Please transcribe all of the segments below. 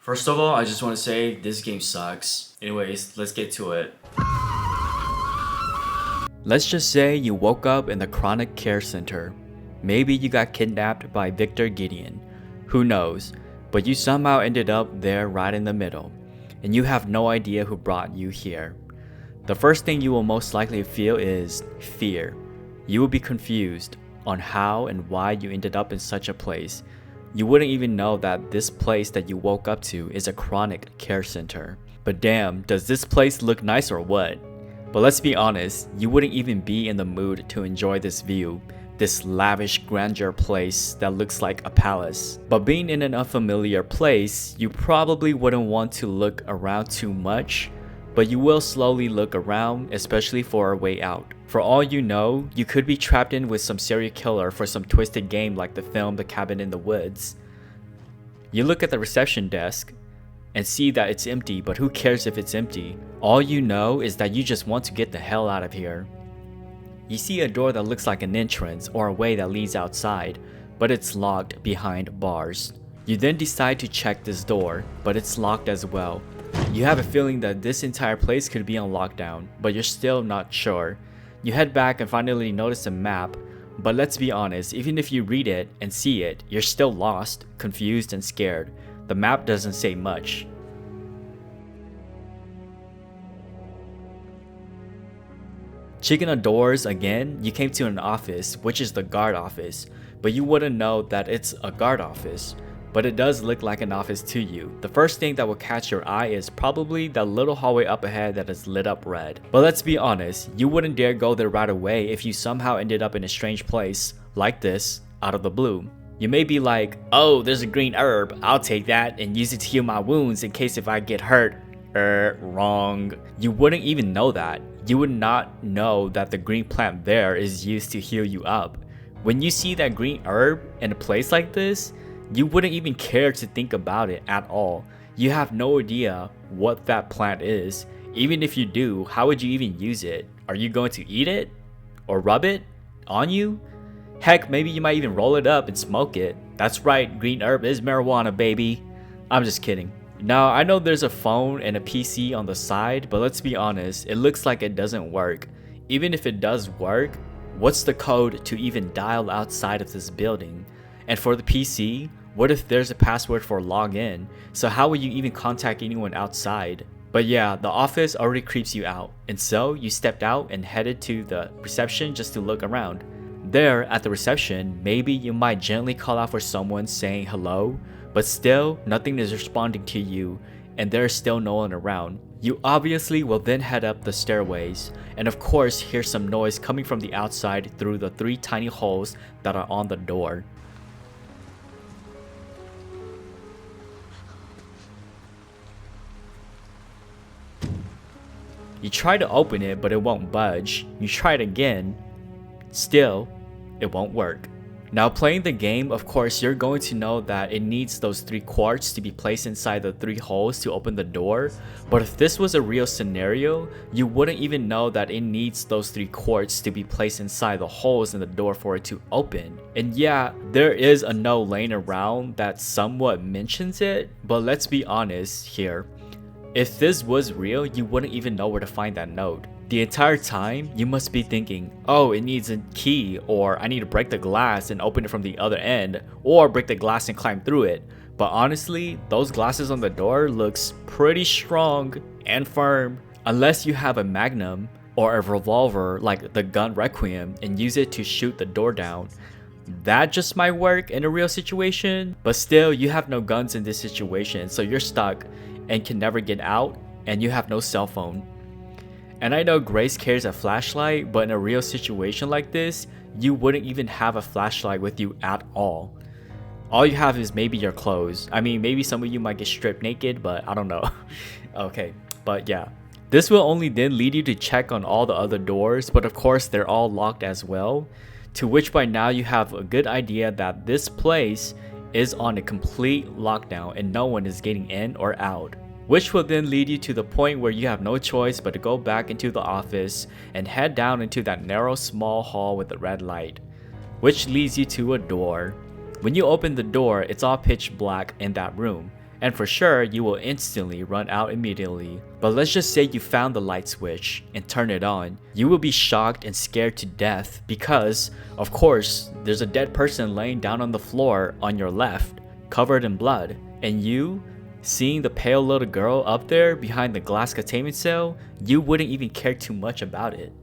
First of all, I just want to say this game sucks. Anyways, let's get to it. Let's just say you woke up in the Chronic Care Center. Maybe you got kidnapped by Victor Gideon. Who knows? But you somehow ended up there right in the middle. And you have no idea who brought you here. The first thing you will most likely feel is fear. You will be confused on how and why you ended up in such a place. You wouldn't even know that this place that you woke up to is a chronic care center. But damn, does this place look nice or what? But let's be honest, you wouldn't even be in the mood to enjoy this view, this lavish grandeur place that looks like a palace. But being in an unfamiliar place, you probably wouldn't want to look around too much, but you will slowly look around, especially for a way out. For all you know, you could be trapped in with some serial killer for some twisted game like the film The Cabin in the Woods. You look at the reception desk and see that it's empty, but who cares if it's empty? All you know is that you just want to get the hell out of here. You see a door that looks like an entrance or a way that leads outside, but it's locked behind bars. You then decide to check this door, but it's locked as well. You have a feeling that this entire place could be on lockdown, but you're still not sure. You head back and finally notice a map, but let's be honest, even if you read it and see it, you're still lost, confused, and scared. The map doesn't say much. Checking the doors again, you came to an office, which is the guard office, but you wouldn't know that it's a guard office. But it does look like an office to you. The first thing that will catch your eye is probably that little hallway up ahead that is lit up red. But let's be honest, you wouldn't dare go there right away if you somehow ended up in a strange place like this out of the blue. You may be like, oh, there's a green herb, I'll take that and use it to heal my wounds in case if I get hurt. Wrong. You wouldn't even know that. You would not know that the green plant there is used to heal you up. When you see that green herb in a place like this, you wouldn't even care to think about it at all. You have no idea what that plant is. Even if you do, how would you even use it? Are you going to eat it? Or rub it on you? Heck, maybe you might even roll it up and smoke it. That's right, green herb is marijuana, baby. I'm just kidding. Now, I know there's a phone and a PC on the side, but let's be honest, it looks like it doesn't work. Even if it does work, what's the code to even dial outside of this building? And for the PC, what if there's a password for login? So how will you even contact anyone outside? But yeah, the office already creeps you out. And so you stepped out and headed to the reception just to look around. There at the reception, maybe you might gently call out for someone saying hello, but still nothing is responding to you and there's still no one around. You obviously will then head up the stairways and of course hear some noise coming from the outside through the 3 tiny holes that are on the door. You try to open it, but it won't budge. You try it again. Still, it won't work. Now playing the game, of course, you're going to know that it needs those 3 quartz to be placed inside the 3 holes to open the door. But if this was a real scenario, you wouldn't even know that it needs those 3 quartz to be placed inside the holes in the door for it to open. And yeah, there is a note laying around that somewhat mentions it, but let's be honest here. If this was real, you wouldn't even know where to find that note. The entire time, you must be thinking, oh, it needs a key, or I need to break the glass and open it from the other end, or break the glass and climb through it. But honestly, those glasses on the door looks pretty strong and firm. Unless you have a magnum or a revolver like the gun Requiem and use it to shoot the door down. That just might work in a real situation, but still you have no guns in this situation, so you're stuck and can never get out, and you have no cell phone. And I know Grace carries a flashlight, but in a real situation like this, you wouldn't even have a flashlight with you at all. All you have is maybe your clothes. I mean, maybe some of you might get stripped naked, but I don't know. Okay, but yeah. This will only then lead you to check on all the other doors, but of course they're all locked as well. To which by now you have a good idea that this place is on a complete lockdown and no one is getting in or out. Which will then lead you to the point where you have no choice but to go back into the office and head down into that narrow small hall with the red light, which leads you to a door. When you open the door, it's all pitch black in that room, and for sure you will instantly run out immediately. But let's just say you found the light switch and turn it on. You will be shocked and scared to death because, of course, there's a dead person laying down on the floor on your left, covered in blood. And you, seeing the pale little girl up there behind the glass containment cell, you wouldn't even care too much about it.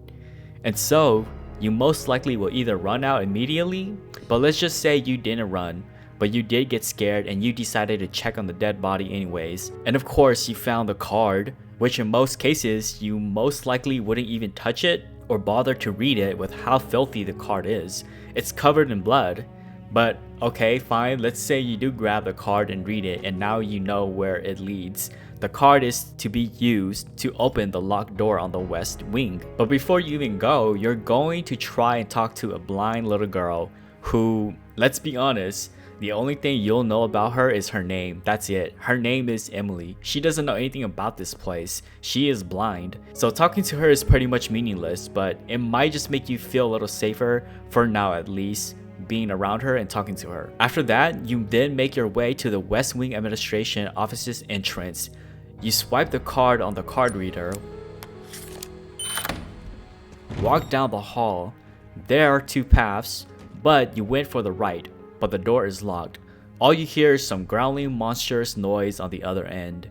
And so, you most likely will either run out immediately, but let's just say you didn't run, but you did get scared and you decided to check on the dead body anyways. And of course, you found the card, which in most cases, you most likely wouldn't even touch it or bother to read it with how filthy the card is. It's covered in blood. But okay, fine, let's say you do grab the card and read it and now you know where it leads. The card is to be used to open the locked door on the west wing. But before you even go, you're going to try and talk to a blind little girl who, let's be honest, the only thing you'll know about her is her name. That's it. Her name is Emily. She doesn't know anything about this place. She is blind. So talking to her is pretty much meaningless, but it might just make you feel a little safer, for now at least, being around her and talking to her. After that, you then make your way to the West Wing Administration office's entrance. You swipe the card on the card reader, walk down the hall. There are two paths, but you went for the right, but the door is locked. All you hear is some growling monstrous noise on the other end.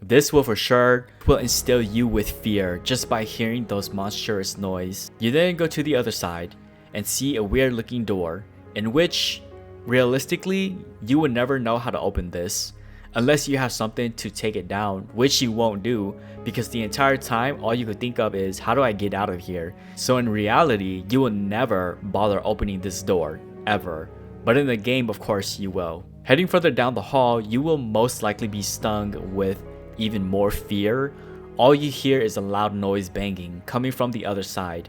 This will for sure instill you with fear just by hearing those monstrous noise. You then go to the other side and see a weird looking door, in which, realistically, you would never know how to open this unless you have something to take it down, which you won't do because the entire time all you could think of is, how do I get out of here? So in reality, you will never bother opening this door, ever. But in the game, of course, you will. Heading further down the hall, you will most likely be stung with even more fear. All you hear is a loud noise banging coming from the other side.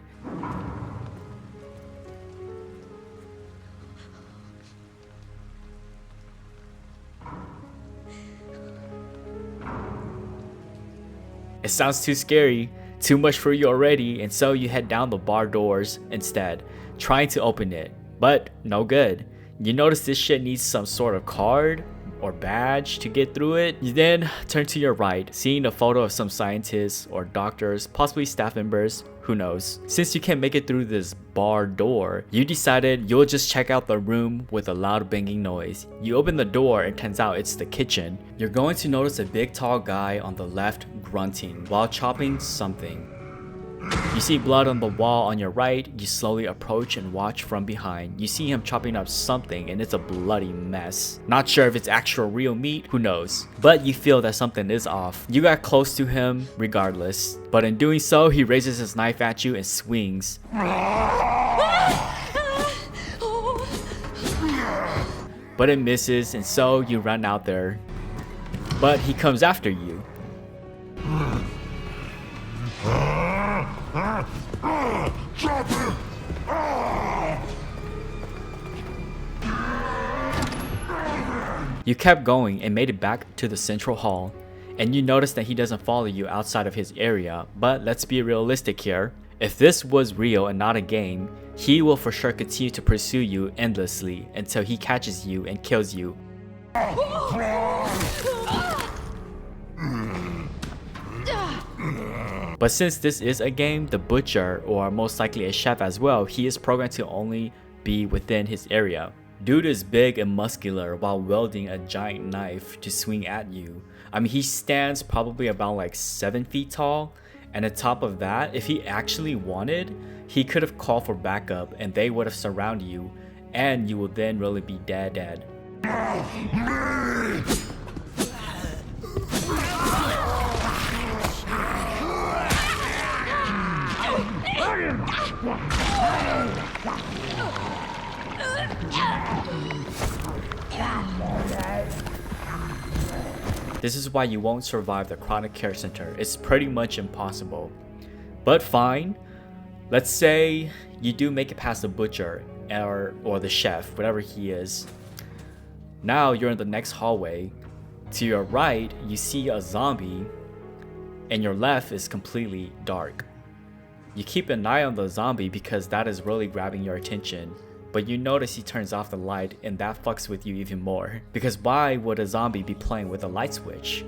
It sounds too scary, too much for you already, and so you head down the bar doors instead, trying to open it, but no good. You notice this shit needs some sort of card or badge to get through it. You then turn to your right, seeing a photo of some scientists or doctors, possibly staff members, who knows. Since you can't make it through this bar door, you decided you'll just check out the room with a loud banging noise. You open the door and turns out it's the kitchen. You're going to notice a big tall guy on the left grunting while chopping something. You see blood on the wall on your right. You slowly approach and watch from behind. You see him chopping up something and it's a bloody mess. Not sure if it's actual real meat, who knows, but you feel that something is off. You got close to him regardless, but in doing so, he raises his knife at you and swings. But it misses, and so you run out there. But he comes after you. You kept going and made it back to the central hall, and you notice that he doesn't follow you outside of his area. But let's be realistic here. If this was real and not a game, he will for sure continue to pursue you endlessly until he catches you and kills you. But since this is a game, the butcher, or most likely a chef as well, he is programmed to only be within his area. Dude is big and muscular while wielding a giant knife to swing at you. I mean, he stands probably about like 7 feet tall, and on top of that, if he actually wanted, he could have called for backup and they would have surrounded you, and you will then really be dead. This is why you won't survive the chronic care center. It's pretty much impossible. But fine, let's say you do make it past the butcher or the chef, whatever he is. Now you're in the next hallway. To your right, you see a zombie, and your left is completely dark. You keep an eye on the zombie because that is really grabbing your attention, but you notice he turns off the light and that fucks with you even more. Because why would a zombie be playing with a light switch?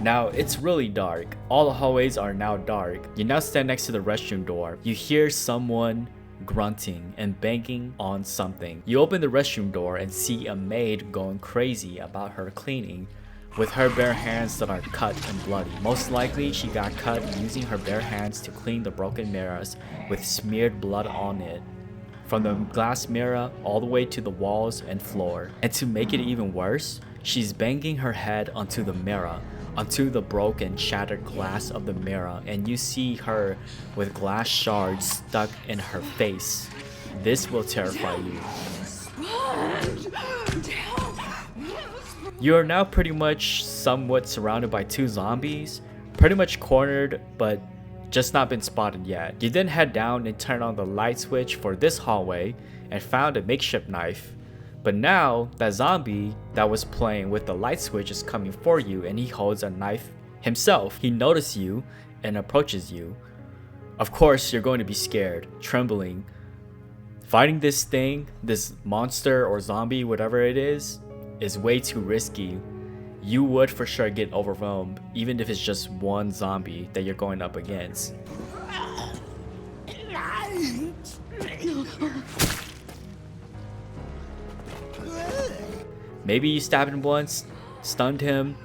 Now, it's really dark. All the hallways are now dark. You now stand next to the restroom door. You hear someone grunting and banging on something. You open the restroom door and see a maid going crazy about her cleaning with her bare hands that are cut and bloody. Most likely, she got cut using her bare hands to clean the broken mirrors with smeared blood on it, from the glass mirror all the way to the walls and floor. And to make it even worse, she's banging her head onto the mirror, onto the broken, shattered glass of the mirror, and you see her with glass shards stuck in her face. This will terrify you. You are now pretty much somewhat surrounded by two zombies, pretty much cornered, but just not been spotted yet. You then head down and turn on the light switch for this hallway and found a makeshift knife. But now, that zombie that was playing with the light switch is coming for you and he holds a knife himself. He notices you and approaches you. Of course, you're going to be scared, trembling. Fighting this thing, this monster or zombie, whatever it is way too risky. You would for sure get overwhelmed, even if it's just one zombie that you're going up against. Maybe you stabbed him once, stunned him,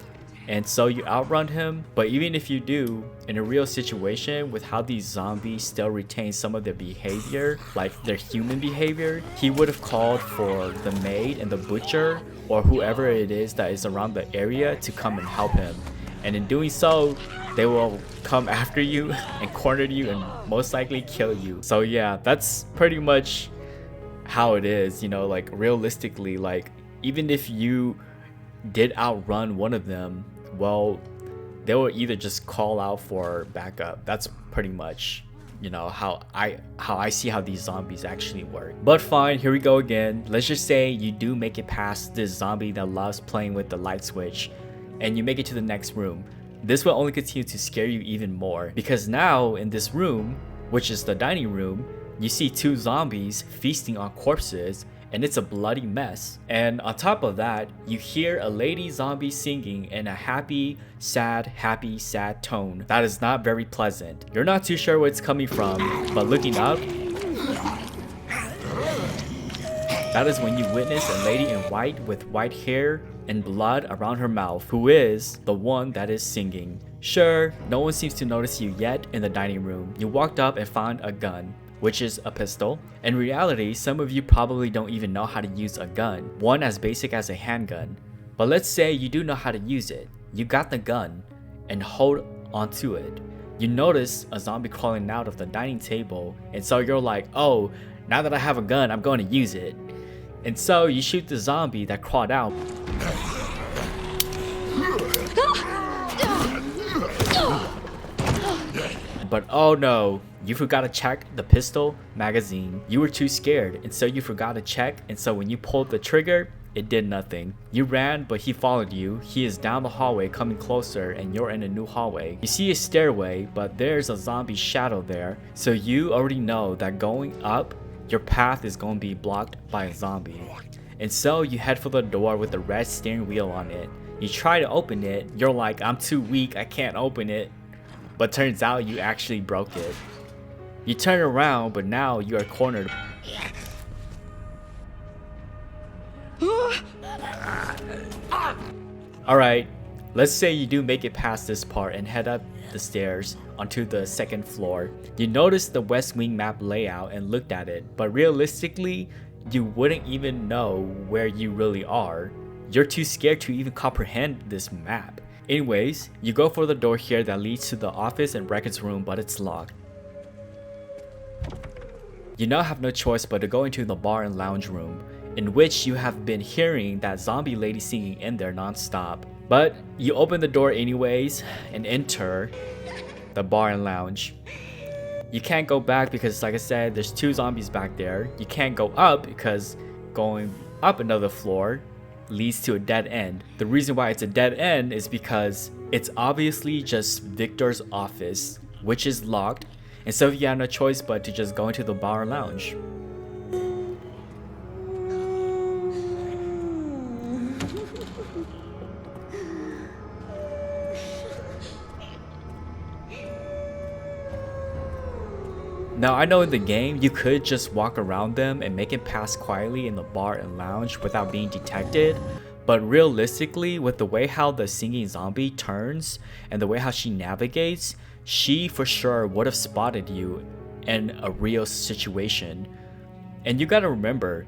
and so you outrun him. But even if you do, in a real situation with how these zombies still retain some of their behavior, like their human behavior, he would have called for the maid and the butcher or whoever it is that is around the area to come and help him. And in doing so, they will come after you and corner you and most likely kill you. So yeah, that's pretty much how it is, you know, like realistically, like even if you did outrun one of them, well, they will either just call out for backup. That's pretty much, you know, how I see how these zombies actually work. But fine, here we go again. Let's just say you do make it past this zombie that loves playing with the light switch and you make it to the next room. This will only continue to scare you even more because now in this room, which is the dining room, you see two zombies feasting on corpses and it's a bloody mess. And on top of that, you hear a lady zombie singing in a happy, sad tone that is not very pleasant. You're not too sure where it's coming from, but looking up, that is when you witness a lady in white with white hair and blood around her mouth, who is the one that is singing. Sure, no one seems to notice you yet in the dining room. You walked up and found a gun, which is a pistol. In reality, some of you probably don't even know how to use a gun, one as basic as a handgun. But let's say you do know how to use it. You got the gun and hold onto it. You notice a zombie crawling out of the dining table, and so you're like, oh, now that I have a gun, I'm going to use it. And so you shoot the zombie that crawled out. But oh no, you forgot to check the pistol magazine. You were too scared, and so you forgot to check, and so when you pulled the trigger, it did nothing. You ran, but he followed you. He is down the hallway coming closer, and you're in a new hallway. You see a stairway, but there's a zombie shadow there, so you already know that going up, your path is going to be blocked by a zombie. And so you head for the door with the red steering wheel on it. You try to open it, you're like, I'm too weak, I can't open it. But turns out you actually broke it. You turn around, but now you are cornered. Alright, let's say you do make it past this part and head up the stairs onto the second floor. You notice the West Wing map layout and looked at it, but realistically, you wouldn't even know where you really are. You're too scared to even comprehend this map. Anyways, you go for the door here that leads to the office and records room, but it's locked. You now have no choice but to go into the bar and lounge room, in which you have been hearing that zombie lady singing in there non-stop. But you open the door anyways and enter the bar and lounge. You can't go back because, like I said, there's 2 zombies back there. You can't go up because going up another floor leads to a dead end. The reason why it's a dead end is because it's obviously just Victor's office, which is locked, and so you have no choice but to just go into the bar and lounge. Now I know in the game you could just walk around them and make it pass quietly in the bar and lounge without being detected, but realistically with the way how the singing zombie turns and the way how she navigates, she for sure would have spotted you in a real situation. And you gotta remember,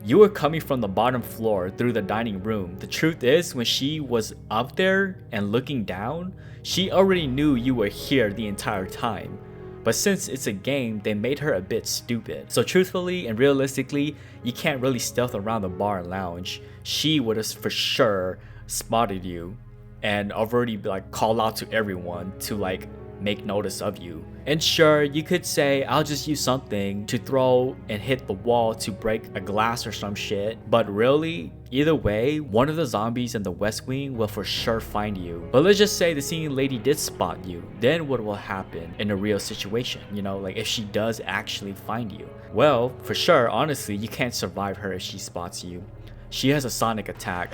you were coming from the bottom floor through the dining room. The truth is, when she was up there and looking down, she already knew you were here the entire time. But since it's a game, they made her a bit stupid. So truthfully and realistically, you can't really stealth around the bar and lounge. She would have for sure spotted you and already like called out to everyone to like make notice of you. And sure, you could say, I'll just use something to throw and hit the wall to break a glass or some shit. But really, either way, one of the zombies in the West Wing will for sure find you. But let's just say the singing lady did spot you. Then what will happen in a real situation? You know, like if she does actually find you. Well, for sure, honestly, you can't survive her if she spots you. She has a sonic attack,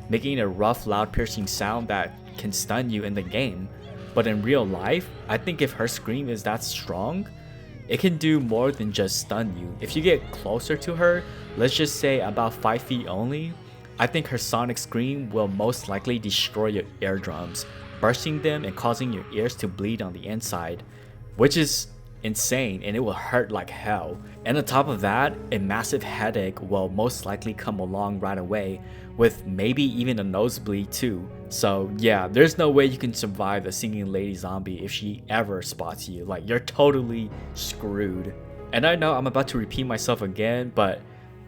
making a rough, loud, piercing sound that can stun you in the game. But in real life, I think if her scream is that strong, it can do more than just stun you. If you get closer to her, let's just say about 5 feet only, I think her sonic scream will most likely destroy your eardrums, bursting them and causing your ears to bleed on the inside, which is insane and it will hurt like hell. And on top of that, a massive headache will most likely come along right away, with maybe even a nosebleed too. So yeah, there's no way you can survive a singing lady zombie if she ever spots you. Like, you're totally screwed. And I know I'm about to repeat myself again, but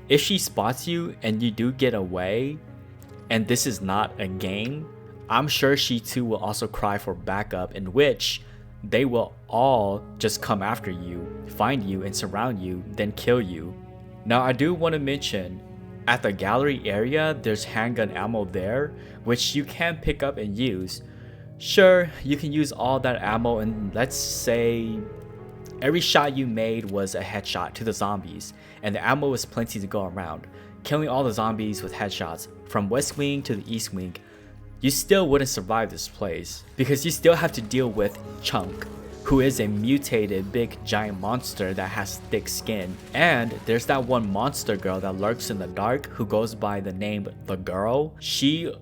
if she spots you and you do get away, and this is not a game, I'm sure she too will also cry for backup, in which they will all just come after you, find you and surround you, then kill you. Now I do want to mention, at the gallery area, there's handgun ammo there, which you can pick up and use. Sure, you can use all that ammo and let's say every shot you made was a headshot to the zombies, and the ammo was plenty to go around, killing all the zombies with headshots from West Wing to the East Wing. You still wouldn't survive this place because you still have to deal with Chunk, who is a mutated big giant monster that has thick skin. And there's that one monster girl that lurks in the dark who goes by the name The Girl. She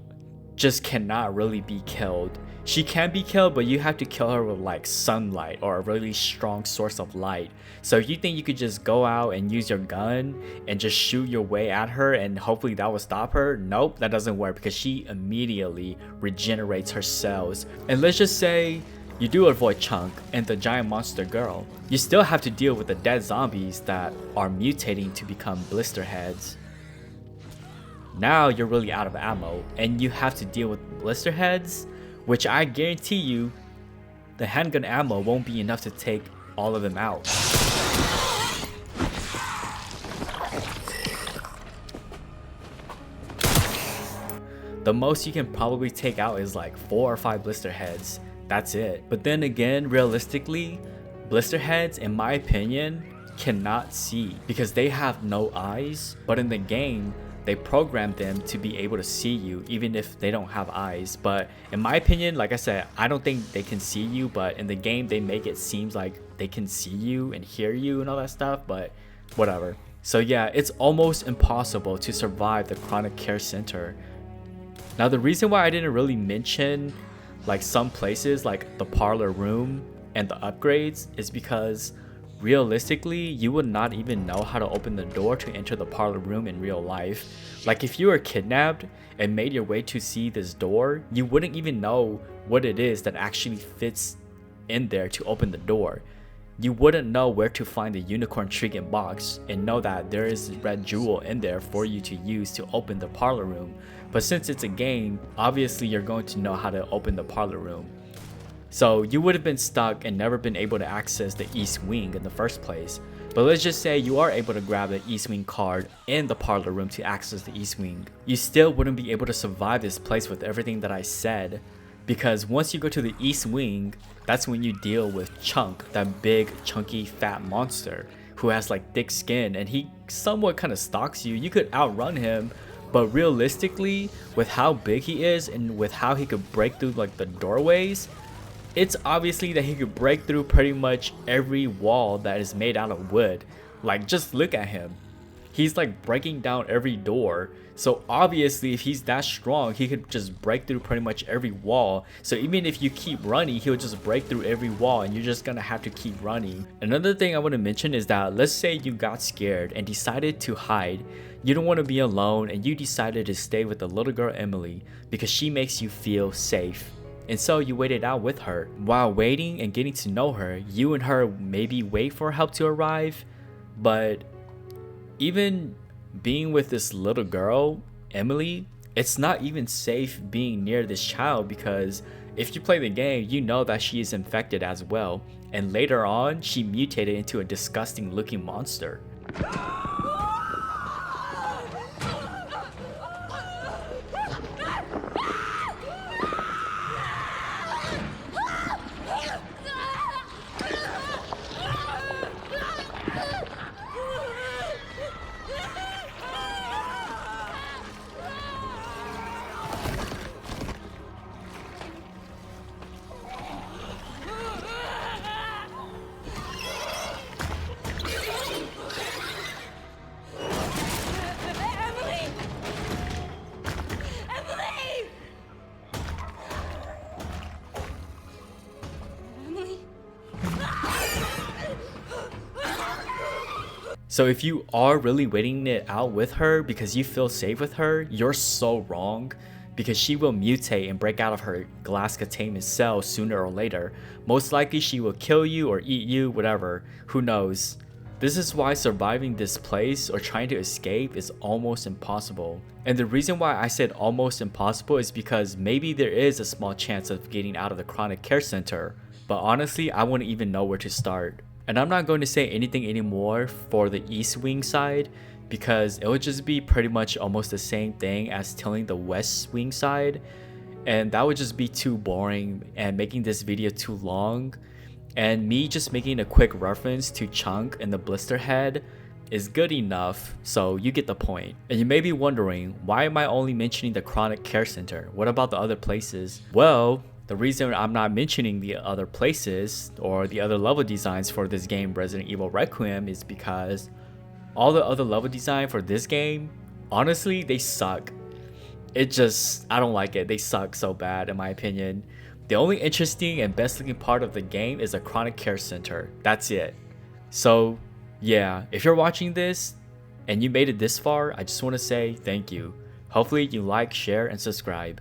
just cannot really be killed. She can be killed, but you have to kill her with like sunlight or a really strong source of light. So if you think you could just go out and use your gun and just shoot your way at her and hopefully that will stop her, nope, that doesn't work because she immediately regenerates her cells. And let's just say you do avoid Chunk and the giant monster girl, you still have to deal with the dead zombies that are mutating to become blister heads. Now you're really out of ammo and you have to deal with blister heads, which I guarantee you the handgun ammo won't be enough to take all of them out. The most you can probably take out is like 4 or 5 blister heads. That's it. But then again, realistically, blister heads, in my opinion, cannot see because they have no eyes. But in the game, they program them to be able to see you even if they don't have eyes. But in my opinion, like I said, I don't think they can see you, but in the game they make it seem like they can see you and hear you and all that stuff, but whatever. So yeah, it's almost impossible to survive the chronic care center. Now the reason why I didn't really mention like some places like the parlor room and the upgrades is because realistically, you would not even know how to open the door to enter the parlor room in real life. Like if you were kidnapped and made your way to see this door, you wouldn't even know what it is that actually fits in there to open the door. you wouldn't know where to find the unicorn trinket box and know that there is a red jewel in there for you to use to open the parlor room. But since it's a game, obviously you're going to know how to open the parlor room. So you would have been stuck and never been able to access the East Wing in the first place. But let's just say you are able to grab the East Wing card in the parlor room to access the East Wing. You still wouldn't be able to survive this place with everything that I said, because once you go to the East Wing, that's when you deal with Chunk, that big, chunky, fat monster who has like thick skin, and he somewhat kind of stalks you. You could outrun him, but realistically, with how big he is and with how he could break through like the doorways, it's obviously that he could break through pretty much every wall that is made out of wood. Like, just look at him. He's like breaking down every door. So obviously if he's that strong, he could just break through pretty much every wall. So even if you keep running, he'll just break through every wall and you're just gonna have to keep running. Another thing I want to mention is that let's say you got scared and decided to hide. You don't want to be alone and you decided to stay with the little girl Emily because she makes you feel safe. And so you waited out with her. While waiting and getting to know her, you and her maybe wait for help to arrive. But even being with this little girl, Emily, it's not even safe being near this child, because if you play the game, you know that she is infected as well. And later on, she mutated into a disgusting looking monster. So if you are really waiting it out with her because you feel safe with her, you're so wrong, because she will mutate and break out of her glass containment cell sooner or later. Most likely she will kill you or eat you, whatever, who knows. This is why surviving this place or trying to escape is almost impossible. And the reason why I said almost impossible is because maybe there is a small chance of getting out of the chronic care center, but honestly I wouldn't even know where to start. And I'm not going to say anything anymore for the East Wing side, because it would just be pretty much almost the same thing as telling the West Wing side, and that would just be too boring and making this video too long. And me just making a quick reference to Chunk and the blister head is good enough, so you get the point. And you may be wondering, why am I only mentioning the chronic care center? What about the other places? Well, the reason I'm not mentioning the other places or the other level designs for this game, Resident Evil Requiem, is because all the other level design for this game, honestly, they suck. I don't like it. They suck so bad in my opinion. The only interesting and best looking part of the game is the chronic care center. That's it. So yeah, if you're watching this and you made it this far, I just want to say thank you. Hopefully you like, share, and subscribe.